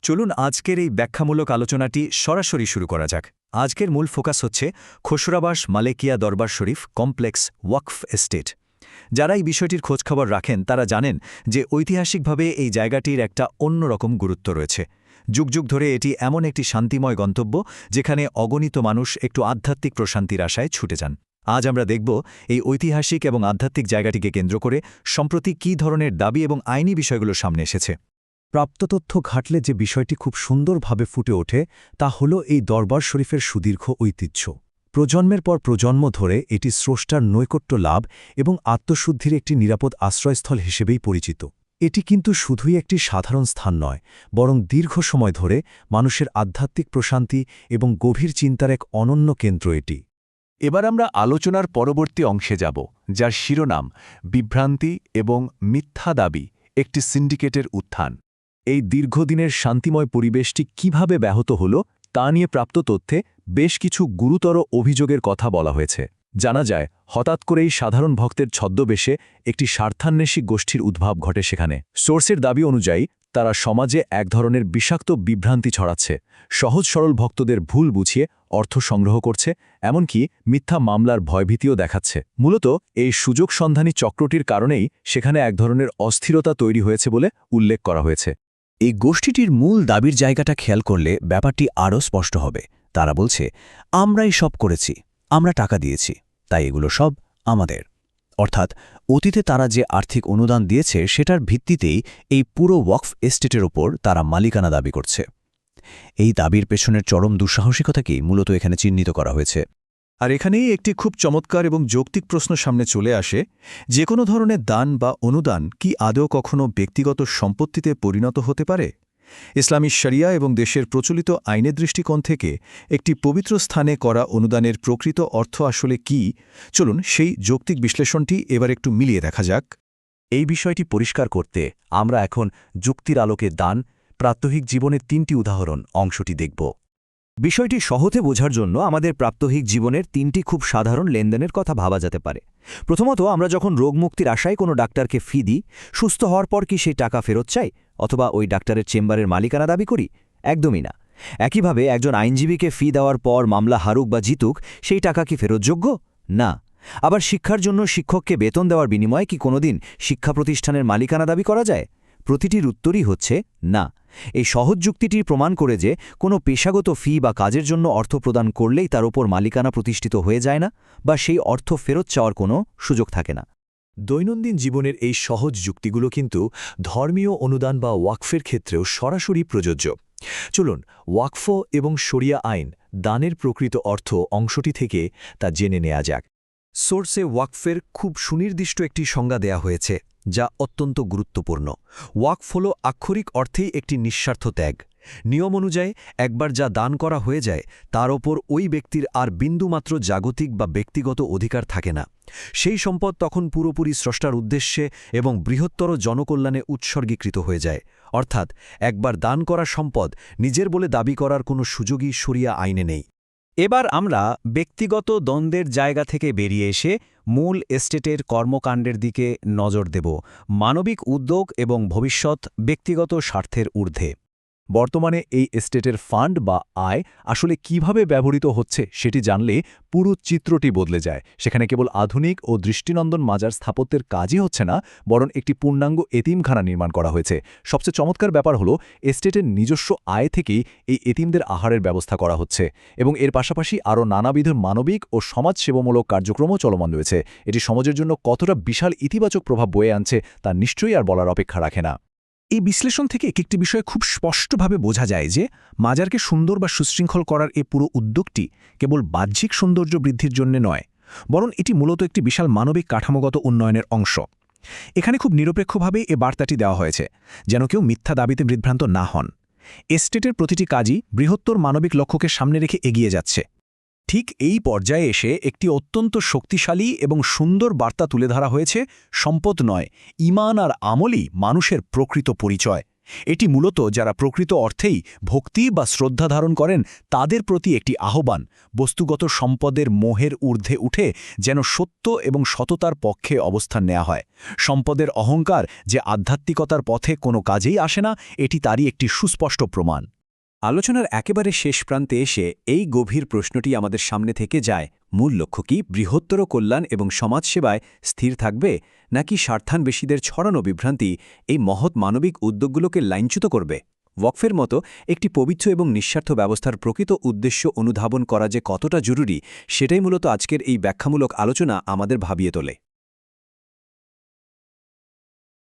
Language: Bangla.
চলুন আজকের এই ব্যাখ্যামূলক আলোচনাটি সরাসরি শুরু করা যাক। আজকের মূল ফোকাস হচ্ছে খসুরাবাস মালেকিয়া দরবার শরীফ কমপ্লেক্স ওয়াকফ এস্টেট। যারা এই বিষয়টির খোঁজখবর রাখেন তারা জানেন যে ঐতিহাসিকভাবে এই জায়গাটির একটা অন্যরকম গুরুত্ব রয়েছে। যুগ যুগ ধরে এটি এমন একটি শান্তিময় গন্তব্য যেখানে অগণিত মানুষ একটু আধ্যাত্মিক প্রশান্তির আশায় ছুটে যান। আজ আমরা দেখব এই ঐতিহাসিক এবং আধ্যাত্মিক জায়গাটিকে কেন্দ্র করে সম্প্রতি কী ধরনের দাবি এবং আইনি বিষয়গুলো সামনে এসেছে। প্রাপ্ত তথ্য ঘাটলে যে বিষয়টি খুব সুন্দরভাবে ফুটে ওঠে তা হল এই দরবার শরীফের সুদীর্ঘ ঐতিহ্য। প্রজন্মের পর প্রজন্ম ধরে এটি স্রষ্টার নৈকট্য লাভ এবং আত্মশুদ্ধির একটি নিরাপদ আশ্রয়স্থল হিসেবেই পরিচিত। এটি কিন্তু শুধুই একটি সাধারণ স্থান নয়, বরং দীর্ঘ সময় ধরে মানুষের আধ্যাত্মিক প্রশান্তি এবং গভীর চিন্তার এক অনন্য কেন্দ্র এটি। এবার আমরা আলোচনার পরবর্তী অংশে যাব, যার শিরোনাম বিভ্রান্তি এবং মিথ্যা দাবি, একটি সিন্ডিকেটের উত্থান। এই দীর্ঘদিনের শান্তিময় পরিবেশটি কিভাবে ব্যাহত হল তা নিয়ে প্রাপ্ত তথ্যে বেশ কিছু গুরুতর অভিযোগের কথা বলা হয়েছে। জানা যায় হঠাৎ করেই সাধারণ ভক্তের ছদ্মবেশে একটি স্বার্থান্বেষী গোষ্ঠীর উদ্ভব ঘটে সেখানে। সোর্সের দাবি অনুযায়ী তারা সমাজে এক ধরনের বিষাক্ত বিভ্রান্তি ছড়াচ্ছে, সহজ সরল ভক্তদের ভুল বুঝিয়ে অর্থ সংগ্রহ করছে, এমনকি মিথ্যা মামলার ভয়ভীতিও দেখাচ্ছে। মূলত এই সুযোগ সন্ধানী চক্রটির কারণেই সেখানে এক ধরনের অস্থিরতা তৈরি হয়েছে বলে উল্লেখ করা হয়েছে। এই গোষ্ঠীটির মূল দাবির জায়গাটা খেয়াল করলে ব্যাপারটি আরও স্পষ্ট হবে। তারা বলছে, আমরাই সব করেছি, আমরা টাকা দিয়েছি, তাই এগুলো সব আমাদের। অর্থাৎ অতীতে তারা যে আর্থিক অনুদান দিয়েছে সেটার ভিত্তিতেই এই পুরো ওয়াকফ এস্টেটের ওপর তারা মালিকানা দাবি করছে। এই দাবির পেছনের চরম দুঃসাহসিকতাকেই মূলত এখানে চিহ্নিত করা হয়েছে। আর এখানেই একটি খুব চমৎকার এবং যৌক্তিক প্রশ্ন সামনে চলে আসে, যে কোনো ধরনের দান বা অনুদান কি আদৌ কখনো ব্যক্তিগত সম্পত্তিতে পরিণত হতে পারে? ইসলামী শরিয়া এবং দেশের প্রচলিত আইনের দৃষ্টিকোণ থেকে একটি পবিত্র স্থানে করা অনুদানের প্রকৃত অর্থ আসলে কি? চলুন সেই যৌক্তিক বিশ্লেষণটি এবার একটু মিলিয়ে দেখা যাক। এই বিষয়টি পরিষ্কার করতে আমরা এখন যুক্তির আলোকে দান প্রাত্যহিক জীবনের ৩টি উদাহরণ অংশটি দেখব। বিষয়টি সহজে বোঝার জন্য আমাদের প্রাত্যহিক জীবনের 3টি খুব সাধারণ লেনদেনের কথা ভাবা যেতে পারে। প্রথমত, আমরা যখন রোগমুক্তির আশায় কোনো ডাক্তারকে ফি দিই, সুস্থ হওয়ার পর কি সেই টাকা ফেরত চাই অথবা ওই ডাক্তারের চেম্বারের মালিকানা দাবি করি? একদমই না। একইভাবে একজন আইনজীবীকে ফি দেওয়ার পর মামলা হারুক বা জিতুক, সেই টাকা কি ফেরতযোগ্য? না। আবার শিক্ষার জন্য শিক্ষককে বেতন দেওয়ার বিনিময়ে কি কোনোদিন শিক্ষা প্রতিষ্ঠানের মালিকানা দাবি করা যায়? প্রতিটির উত্তরই হচ্ছে না। এই সহজ যুক্তিটি প্রমাণ করে যে কোনো পেশাগত ফি বা কাজের জন্য অর্থ প্রদান করলেই তার ওপর মালিকানা প্রতিষ্ঠিত হয়ে যায় না বা সেই অর্থ ফেরত চাওয়ার কোনো সুযোগ থাকে না। দৈনন্দিন জীবনের এই সহজ যুক্তিগুলো কিন্তু ধর্মীয় অনুদান বা ওয়াকফের ক্ষেত্রেও সরাসরি প্রযোজ্য। চলুন ওয়াকফ এবং শরিয়া আইন দানের প্রকৃত অর্থ অংশটি থেকে তা জেনে নেওয়া যাক। সোর্সে ওয়াকফের খুব সুনির্দিষ্ট একটি সংজ্ঞা দেয়া হয়েছে, যা অত্যন্ত গুরুত্বপূর্ণ। ওয়াকফ হল আক্ষরিক অর্থেই একটি নিঃস্বার্থ ত্যাগ। নিয়ম অনুযায়ী একবার যা দান করা হয়ে যায় তার ওপর ওই ব্যক্তির আর বিন্দুমাত্র জাগতিক বা ব্যক্তিগত অধিকার থাকে না। সেই সম্পদ তখন পুরোপুরি স্রষ্টার উদ্দেশ্যে এবং বৃহত্তর জনকল্যাণে উৎসর্গীকৃত হয়ে যায়। অর্থাৎ একবার দান করা সম্পদ নিজের বলে দাবি করার কোনো সুযোগই শরিয়া আইনে নেই। এবার আমরা ব্যক্তিগত দ্বন্দ্বের জায়গা থেকে বেরিয়ে এসে মূল এস্টেটের কর্মকাণ্ডের দিকে নজর দেব। মানবিক উদ্যোগ এবং ভবিষ্যৎ ব্যক্তিগত স্বার্থের ঊর্ধ্বে। বর্তমানে এই এস্টেটের ফান্ড বা আয় আসলে কিভাবে ব্যবহৃত হচ্ছে সেটি জানলে পুরো চিত্রটি বদলে যায়। সেখানে কেবল আধুনিক ও দৃষ্টিনন্দন মাজার স্থাপত্যের কাজই হচ্ছে না, বরং একটি পূর্ণাঙ্গ এতিমখানা নির্মাণ করা হয়েছে। সবচেয়ে চমৎকার ব্যাপার হলো এস্টেটের নিজস্ব আয় থেকেই এই এতিমদের আহারের ব্যবস্থা করা হচ্ছে এবং এর পাশাপাশি আরও নানাবিধ মানবিক ও সমাজসেবামূলক কার্যক্রমও চলমান রয়েছে। এটি সমাজের জন্য কতটা বিশাল ইতিবাচক প্রভাব বয়ে আনছে তা নিশ্চয়ই আর বলার অপেক্ষা রাখে না। এই বিশ্লেষণ থেকে একটি বিষয় খুব স্পষ্টভাবে বোঝা যায় যে মাজারকে সুন্দর বা সুশৃঙ্খল করার এই পুরো উদ্যোগটি কেবল বাহ্যিক সৌন্দর্য বৃদ্ধির জন্য নয়, বরং এটি মূলত একটি বিশাল মানবিক কাঠামোগত উন্নয়নের অংশ। এখানে খুব নিরপেক্ষভাবে এ বার্তাটি দেওয়া হয়েছে, যেন কেউ মিথ্যা দাবিতে বিভ্রান্ত না হন। এস্টেটের প্রতিটি কাজই বৃহত্তর মানবিক লক্ষ্যকে সামনে রেখে এগিয়ে যাচ্ছে। ঠিক এই পর্যায়ে এসে একটি অত্যন্ত শক্তিশালী এবং সুন্দর বার্তা তুলে ধরা হয়েছে। সম্পদ নয়, ঈমান আর আমলই মানুষের প্রকৃত পরিচয়। এটি মূলত যারা প্রকৃত অর্থেই ভক্তি বা শ্রদ্ধা ধারণ করেন তাদের প্রতি একটি আহ্বান, বস্তুগত সম্পদের মোহের ঊর্ধ্বে উঠে যেন সত্য এবং সততার পক্ষে অবস্থান নেওয়া হয়। সম্পদের অহংকার যে আধ্যাত্মিকতার পথে কোনো কাজেই আসে না, এটি তারই একটি সুস্পষ্ট প্রমাণ। আলোচনার একেবারে শেষ প্রান্তে এসে এই গভীর প্রশ্নটি আমাদের সামনে থেকে যায়, মূল লক্ষ্য কি বৃহত্তর কল্যাণ এবং সমাজসেবায় স্থির থাকবে, নাকি স্বার্থান্বেষীদের ছড়ানো বিভ্রান্তি এই মহৎ মানবিক উদ্যোগগুলোকে লাইনচ্যুত করবে? ওয়াকফের মতো একটি পবিত্র এবং নিঃস্বার্থ ব্যবস্থার প্রকৃত উদ্দেশ্য অনুধাবন করা যে কতটা জরুরি, সেটাই মূলত আজকের এই ব্যাখ্যামূলক আলোচনা আমাদের ভাবিয়ে তোলে।